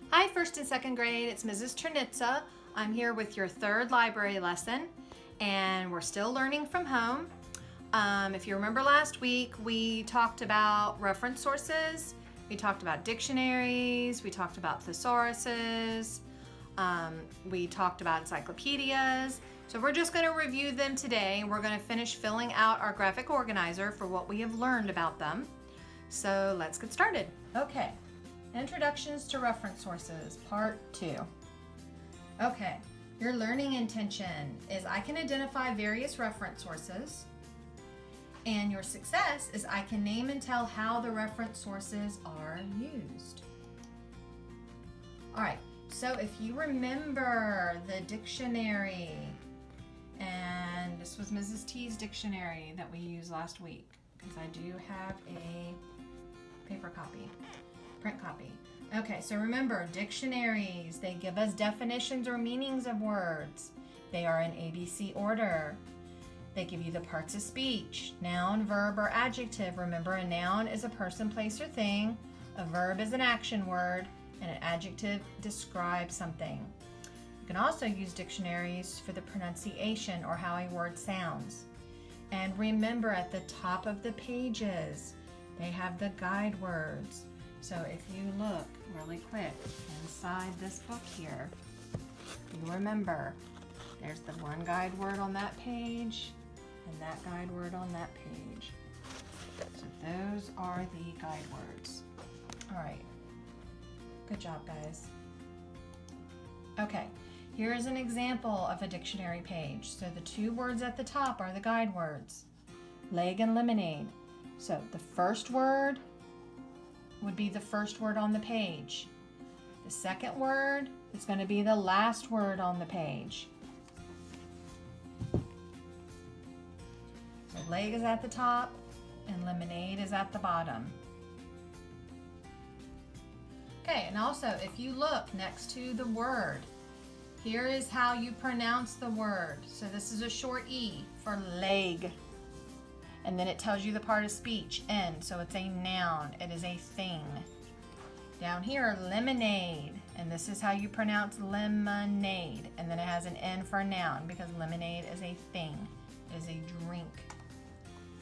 Hi, 1st and 2nd grade. It's Mrs. Trinitza. I'm here with your third library lesson, and we're still learning from home. If you remember last week, we talked about reference sources, we talked about dictionaries, we talked about thesauruses, we talked about encyclopedias. So we're just going to review them today, and we're going to finish filling out our graphic organizer for what we have learned about them. So let's get started. Okay. Introductions to Reference Sources, Part 2. Okay, your learning intention is I can identify various reference sources, and your success is I can name and tell how the reference sources are used. All right, so if you remember the dictionary, and this was Mrs. T's dictionary that we used last week, because I do have a paper copy. Print copy. Okay, so remember, dictionaries, they give us definitions or meanings of words. They are in ABC order. They give you the parts of speech, noun, verb, or adjective. Remember, a noun is a person, place, or thing. A verb is an action word, and an adjective describes something. You can also use dictionaries for the pronunciation or how a word sounds. And remember, at the top of the pages, they have the guide words. So if you look really quick inside this book here, you remember there's the one guide word on that page and that guide word on that page. So those are the guide words. All right. Good job, guys. Okay, here is an example of a dictionary page. So the two words at the top are the guide words, leg and lemonade. So the first word would be the first word on the page. The second word is going to be the last word on the page. So leg is at the top and lemonade is at the bottom. Okay, and also if you look next to the word, here is how you pronounce the word. So this is a short E for leg. And then it tells you the part of speech, N, so it's a noun. It is a thing. Down here, lemonade, and this is how you pronounce lemonade. And then it has an N for noun because lemonade is a thing. It is a drink.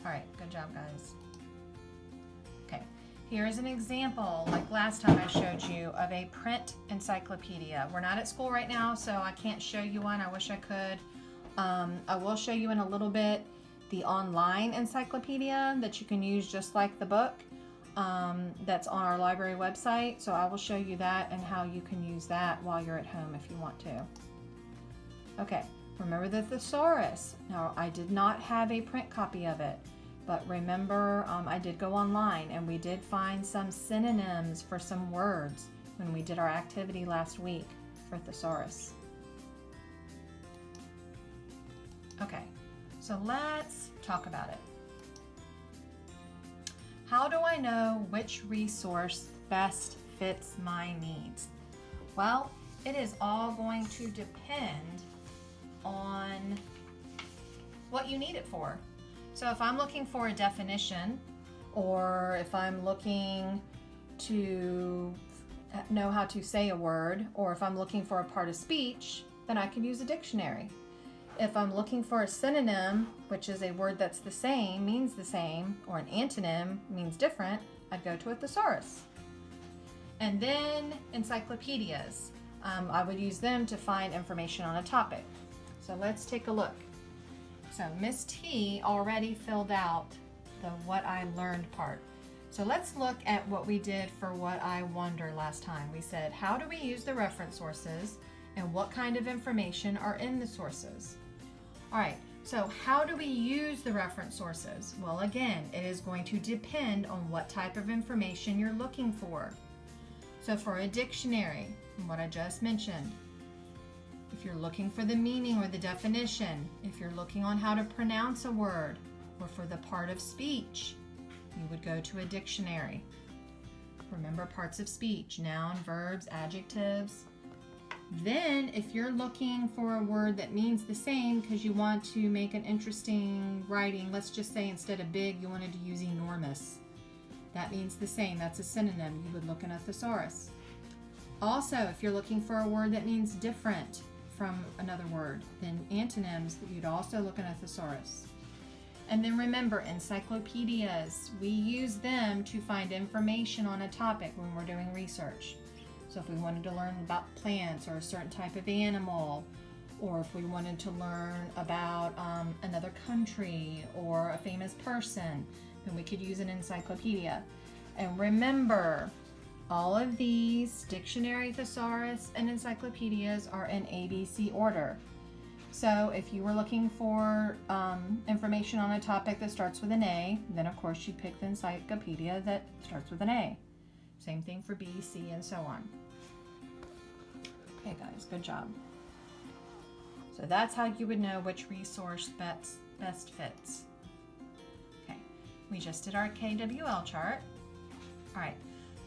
All right, good job, guys. Okay, here's an example, like last time I showed you, of a print encyclopedia. We're not at school right now, so I can't show you one. I wish I could. I will show you in a little bit the online encyclopedia that you can use just like the book that's on our library website. So I will show you that and how you can use that while you're at home if you want to. Okay, remember the thesaurus. Now, I did not have a print copy of it, but remember I did go online and we did find some synonyms for some words when we did our activity last week for thesaurus. Okay. So let's talk about it. How do I know which resource best fits my needs? Well, it is all going to depend on what you need it for. So if I'm looking for a definition, or if I'm looking to know how to say a word, or if I'm looking for a part of speech, then I can use a dictionary. If I'm looking for a synonym, which is a word that's the same, means the same, or an antonym means different, I'd go to a thesaurus. And then encyclopedias. I would use them to find information on a topic. So let's take a look. So Miss T already filled out the what I learned part. So let's look at what we did for what I wonder last time. We said, how do we use the reference sources and what kind of information are in the sources? All right, so how do we use the reference sources? Well, again, it is going to depend on what type of information you're looking for. So for a dictionary, what I just mentioned, if you're looking for the meaning or the definition, if you're looking on how to pronounce a word, or for the part of speech, you would go to a dictionary. Remember parts of speech, noun, verbs, adjectives. Then, if you're looking for a word that means the same because you want to make an interesting writing, let's just say instead of big, you wanted to use enormous. That means the same. That's a synonym. You would look in a thesaurus. Also, if you're looking for a word that means different from another word, then antonyms, you'd also look in a thesaurus. And then remember, encyclopedias, we use them to find information on a topic when we're doing research. So if we wanted to learn about plants or a certain type of animal, or if we wanted to learn about another country or a famous person, then we could use an encyclopedia. And remember, all of these dictionary, thesaurus, and encyclopedias are in ABC order. So if you were looking for information on a topic that starts with an A, then of course you pick the encyclopedia that starts with an A. Same thing for B, C, and so on. Okay guys, good job. So that's how you would know which resource best fits. Okay, we just did our KWL chart. All right,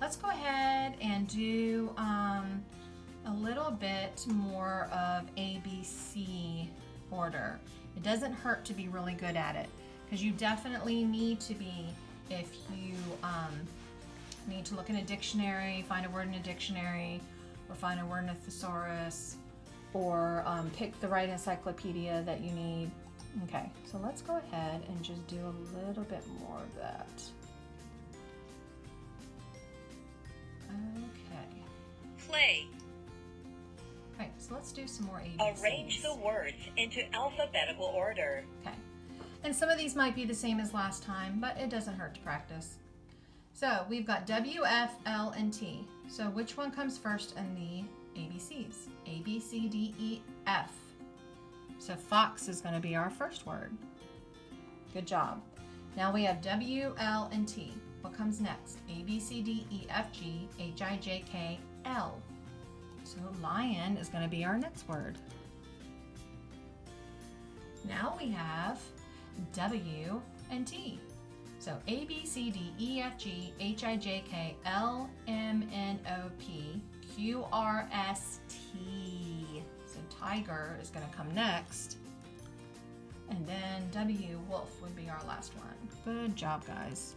let's go ahead and do a little bit more of ABC order. It doesn't hurt to be really good at it, because you definitely need to be if you need to look in a dictionary, find a word in a dictionary, or find a word in a thesaurus, or pick the right encyclopedia that you need. Okay, so let's go ahead and just do a little bit more of that. Okay. Play. All right, so let's do some more ABCs. Arrange the words into alphabetical order. Okay, and some of these might be the same as last time, but it doesn't hurt to practice. So we've got W, F, L, and T. So which one comes first in the ABCs? A, B, C, D, E, F. So fox is going to be our first word. Good job. Now we have W, L, and T. What comes next? A, B, C, D, E, F, G, H, I, J, K, L. So lion is going to be our next word. Now we have W and T. So A, B, C, D, E, F, G, H, I, J, K, L, M, N, O, P, Q, R, S, T. So tiger is going to come next. And then W, wolf, would be our last one. Good job, guys.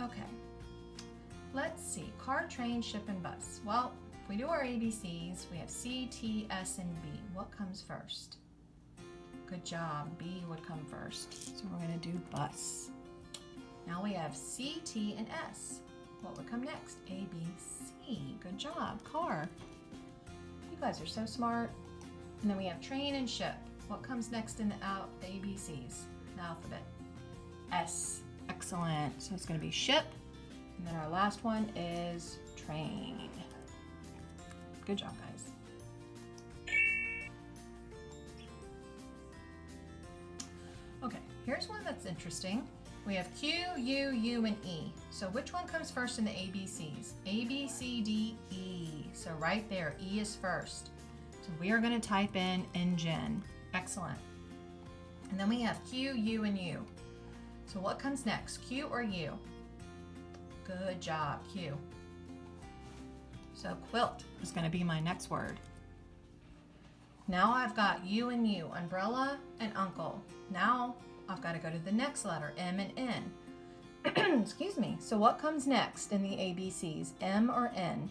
Okay, let's see. Car, train, ship, and bus. Well, if we do our ABCs, we have C, T, S, and B. What comes first? Good job. B would come first. So we're going to do bus. Now we have C, T, and S. What would come next? A, B, C. Good job. Car. You guys are so smart. And then we have train and ship. What comes next in the ABCs, the alphabet? S. Excellent. So it's going to be ship. And then our last one is train. Good job, guys. Okay, here's one that's interesting. We have Q, U, U, and E. So which one comes first in the ABCs? A, B, C, D, E. So right there, E is first. So we are going to type in engine. Excellent. And then we have Q, U, and U. So what comes next, Q or U? Good job, Q. So quilt is going to be my next word. Now I've got U and U, umbrella and uncle. Now I've got to go to the next letter, M and N. Excuse me. So what comes next in the ABCs, M or N?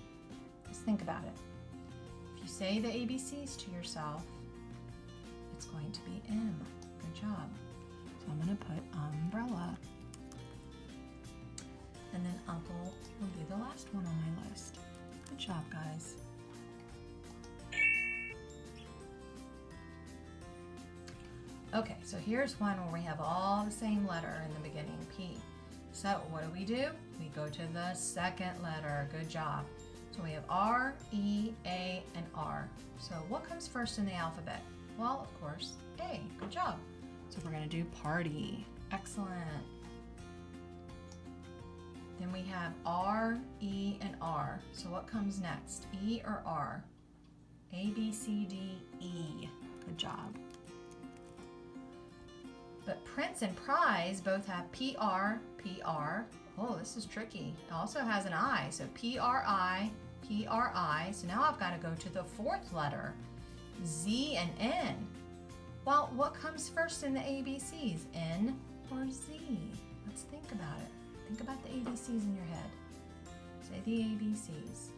Just think about it. If you say the ABCs to yourself, it's going to be M. Good job. So I'm going to put umbrella. And then uncle will be the last one on my list. Good job, guys. Okay, so here's one where we have all the same letter in the beginning, P. So what do? We go to the second letter. Good job. So we have R, E, A, and R. So what comes first in the alphabet? Well, of course, A. Good job. So we're going to do party. Excellent. Then we have R, E, and R. So what comes next? E or R? A, B, C, D, E. Good job. But Prince and Prize both have PR, PR. Oh, this is tricky. It also has an I, so PRI, PRI. So now I've got to go to the fourth letter, Z and N. Well, what comes first in the ABCs, N or Z? Let's think about it. Think about the ABCs in your head. Say the ABCs.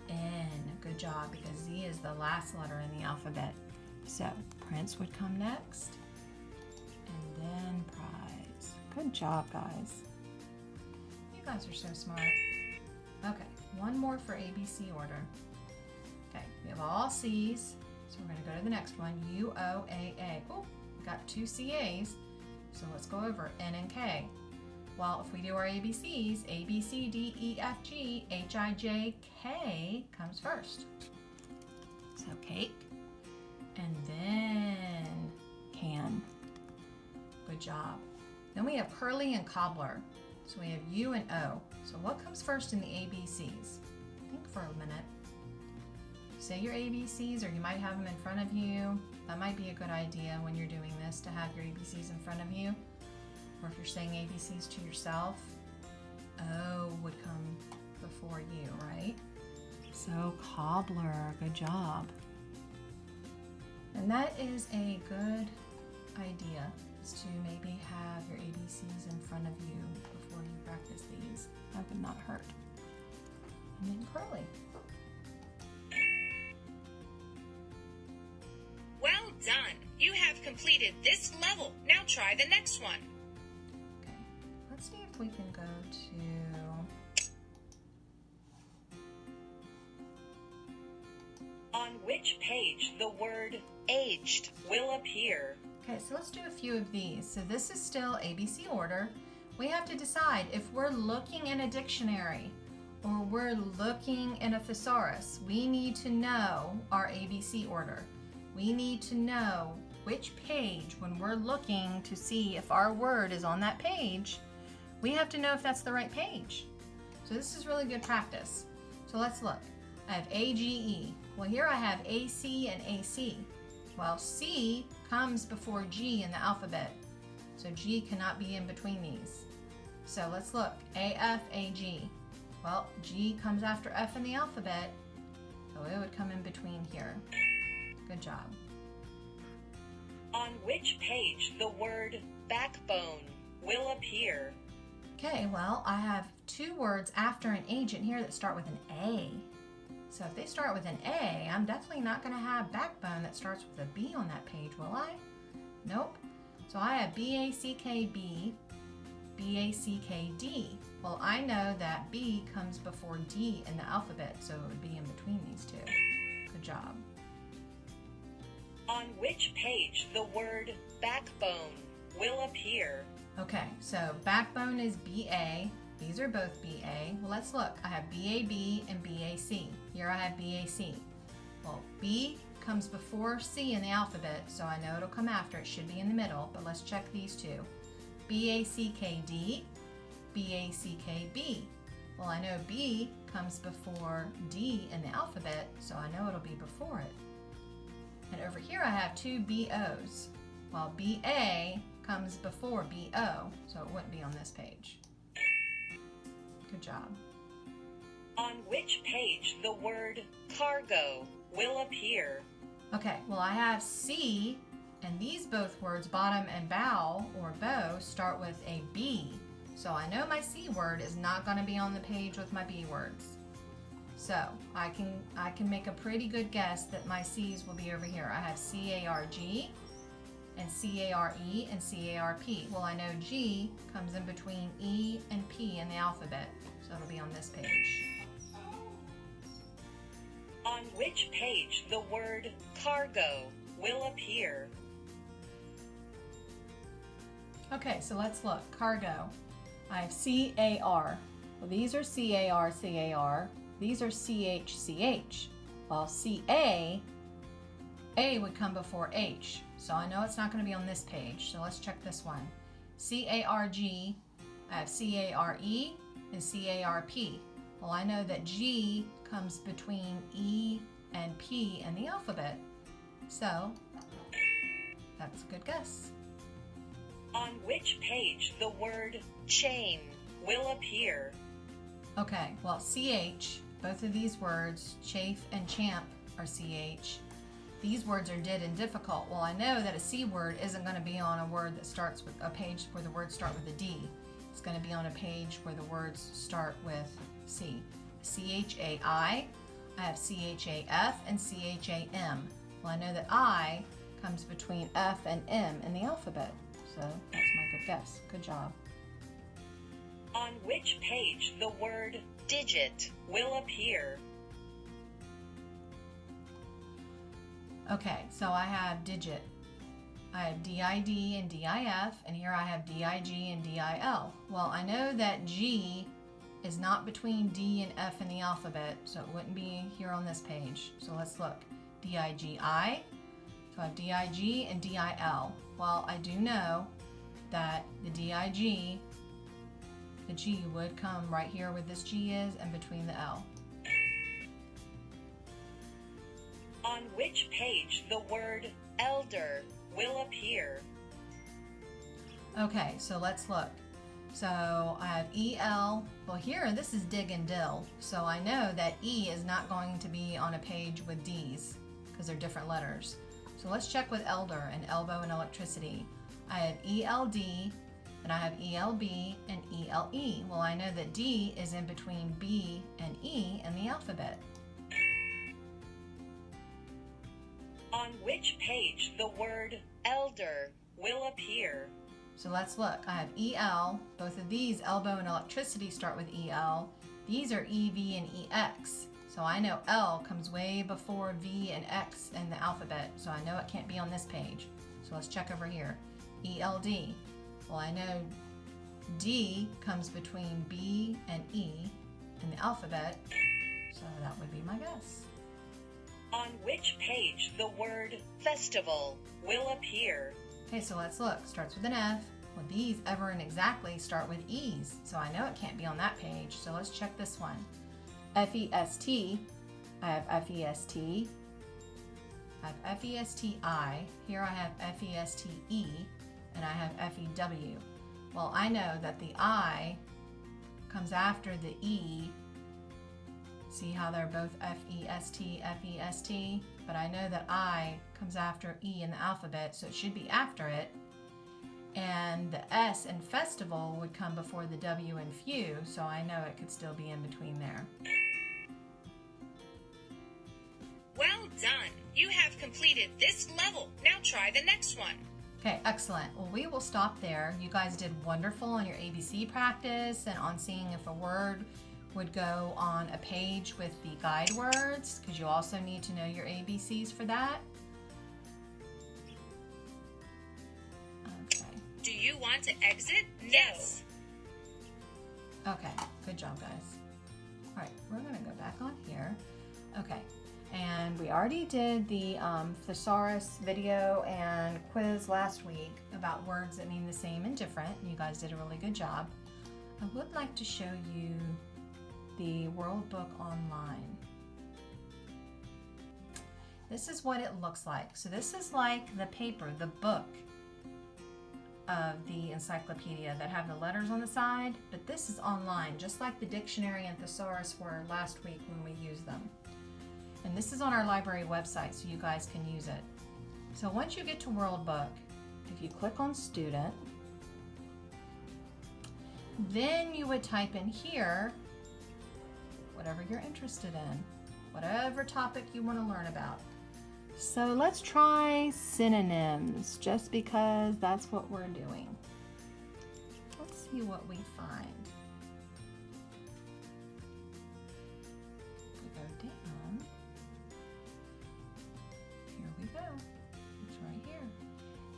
N. Good job, because Z is the last letter in the alphabet. So Prince would come next. And then Prize. Good job, guys. You guys are so smart. Okay, one more for ABC order. Okay, we have all C's. So we're going to go to the next one. U, O, A, A. Oh, we got two CAs. So let's go over N and K. Well, if we do our ABCs, A, B, C, D, E, F, G, H, I, J, K comes first. So cake, and then can. Good job. Then we have curly and cobbler. So we have U and O. So what comes first in the ABCs? Think for a minute. Say your ABCs, or you might have them in front of you. That might be a good idea when you're doing this, to have your ABCs in front of you. Or if you're saying ABCs to yourself, O would come before you, right? So cobbler, good job. And that is a good idea, is to maybe have your ABCs in front of you before you practice these. That would not hurt. And then curly. Well done. You have completed this level. Now try the next one. Okay, let's see if we can go to On which page the word aged will appear? Okay, so let's do a few of these. So this is still ABC order. We have to decide if we're looking in a dictionary or we're looking in a thesaurus. We need to know our ABC order. We need to know which page, when we're looking to see if our word is on that page, we have to know if that's the right page. So this is really good practice. So let's look. I have AGE. Well, here I have AC and AC. Well, C comes before G in the alphabet, so G cannot be in between these. So let's look. AF, AG. Well, G comes after F in the alphabet, so it would come in between here. Good job. On which page the word backbone will appear? Okay, well, I have two words after an agent here that start with an A. So if they start with an A, I'm definitely not going to have backbone that starts with a B on that page, will I? Nope. So I have B-A-C-K-B, B-A-C-K-D. Well, I know that B comes before D in the alphabet, so it would be in between these two. Good job. On which page the word backbone will appear? Okay, so backbone is B-A. These are both B-A. Well, let's look. I have B-A-B and B-A-C. Here I have B-A-C. Well, B comes before C in the alphabet, so I know it'll come after. It should be in the middle, but let's check these two. B-A-C-K-D, B-A-C-K-B. Well, I know B comes before D in the alphabet, so I know it'll be before it. And over here I have two B-O's. Well, B-A comes before B-O, so it wouldn't be on this page. Good job. On which page the word cargo will appear? Okay, well, I have C, and these both words, bottom and bow or bow, start with a B. So I know my C word is not going to be on the page with my B words. So I can make a pretty good guess that my C's will be over here. I have C-A-R-G and C-A-R-E and C-A-R-P. Well, I know G comes in between E and P in the alphabet, so it'll be on this page. On which page the word cargo will appear? Okay, so let's look. Cargo. I have C-A-R. Well, these are C-A-R, C-A-R. These are C-H, C-H. While C-A, A would come before H. So I know it's not going to be on this page. So let's check this one. C-A-R-G, I have C-A-R-E and C-A-R-P. Well, I know that G comes between E and P in the alphabet. So that's a good guess. On which page the word chain will appear? Okay, well, CH, both of these words, chafe and champ, are CH. these words are did and difficult. Well, I know that a C word isn't going to be on a word that starts with a page where the words start with a D. It's going to be on a page where the words start with C. C-H-A-I, I have C-H-A-F and C-H-A-M. Well, I know that I comes between F and M in the alphabet. So that's my good guess. Good job. On which page the word digit will appear? Okay, so I have digit. I have D-I-D and D-I-F, and here I have D-I-G and D-I-L. Well, I know that G is not between D and F in the alphabet, so it wouldn't be here on this page. So let's look. D-I-G-I, so I have D-I-G and D-I-L. Well, I do know that the D-I-G, the G would come right here where this G is and between the L. On which page the word elder will appear? Okay, so let's look. So I have E-L. Well, here, this is dig and dill. So I know that E is not going to be on a page with D's because they're different letters. So let's check with elder and elbow and electricity. I have E-L-D, and I have E-L-B and E-L-E. Well, I know that D is in between B and E in the alphabet. On which page the word elder will appear? So let's look. I have E-L. Both of these, elbow and electricity, start with E-L. These are E-V and E-X. So I know L comes way before V and X in the alphabet. So I know it can't be on this page. So let's check over here. E-L-D. Well, I know D comes between B and E in the alphabet. So that would be my guess. On which page the word festival will appear? Okay, so let's look. Starts with an F. Well, these ever and exactly start with E's, so I know it can't be on that page. So let's check this one. F-E-S-T. I have F-E-S-T. I have F-E-S-T-I. Here I have F-E-S-T-E, and I have F-E-W. Well, I know that the I comes after the E. See how they're both F-E-S-T, F-E-S-T? But I know that I comes after E in the alphabet, so it should be after it. And the S in festival would come before the W in few, so I know it could still be in between there. Well done! You have completed this level. Now try the next one. Okay, excellent. Well, we will stop there. You guys did wonderful on your ABC practice and on seeing if a word would go on a page with the guide words, because you also need to know your ABCs for that. Okay. Do you want to exit? Yes. Okay, good job, guys. All right, we're gonna go back on here. Okay, and we already did the thesaurus video and quiz last week about words that mean the same and different. You guys did a really good job. I would like to show you the World Book online. This is what it looks like. So this is like the paper, the book of the encyclopedia that have the letters on the side, but this is online, just like the dictionary and thesaurus were last week when we used them. And this is on our library website, so you guys can use it. So once you get to World Book, if you click on Student, then you would type in here whatever you're interested in, whatever topic you want to learn about. So let's try synonyms, just because that's what we're doing. Let's see what we find. If we go down, here we go. It's right here.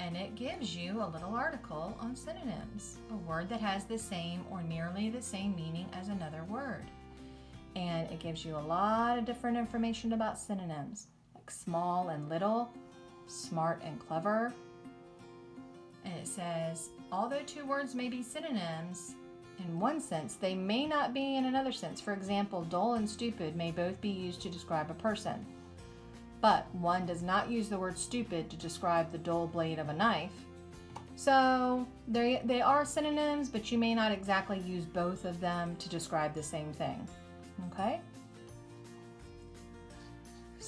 And it gives you a little article on synonyms, a word that has the same or nearly the same meaning as another word. And it gives you a lot of different information about synonyms, like small and little, smart and clever. And it says, although two words may be synonyms in one sense, they may not be in another sense. For example, dull and stupid may both be used to describe a person. But one does not use the word stupid to describe the dull blade of a knife. So they are synonyms, but you may not exactly use both of them to describe the same thing. Okay?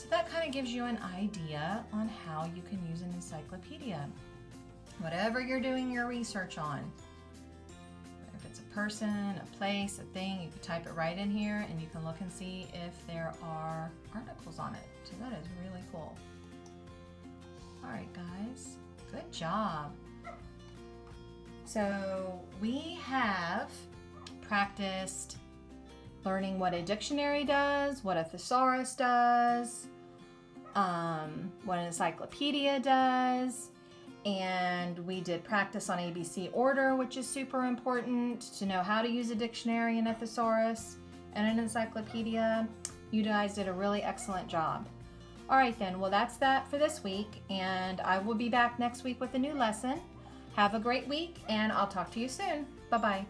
So that kind of gives you an idea on how you can use an encyclopedia. Whatever you're doing your research on, if it's a person, a place, a thing, you can type it right in here and you can look and see if there are articles on it. So that is really cool. All right, guys, good job. So we have practiced learning what a dictionary does, what a thesaurus does, what an encyclopedia does, and we did practice on ABC order, which is super important to know how to use a dictionary and a thesaurus and an encyclopedia. You guys did a really excellent job. All right then, well that's that for this week, and I will be back next week with a new lesson. Have a great week, and I'll talk to you soon. Bye-bye.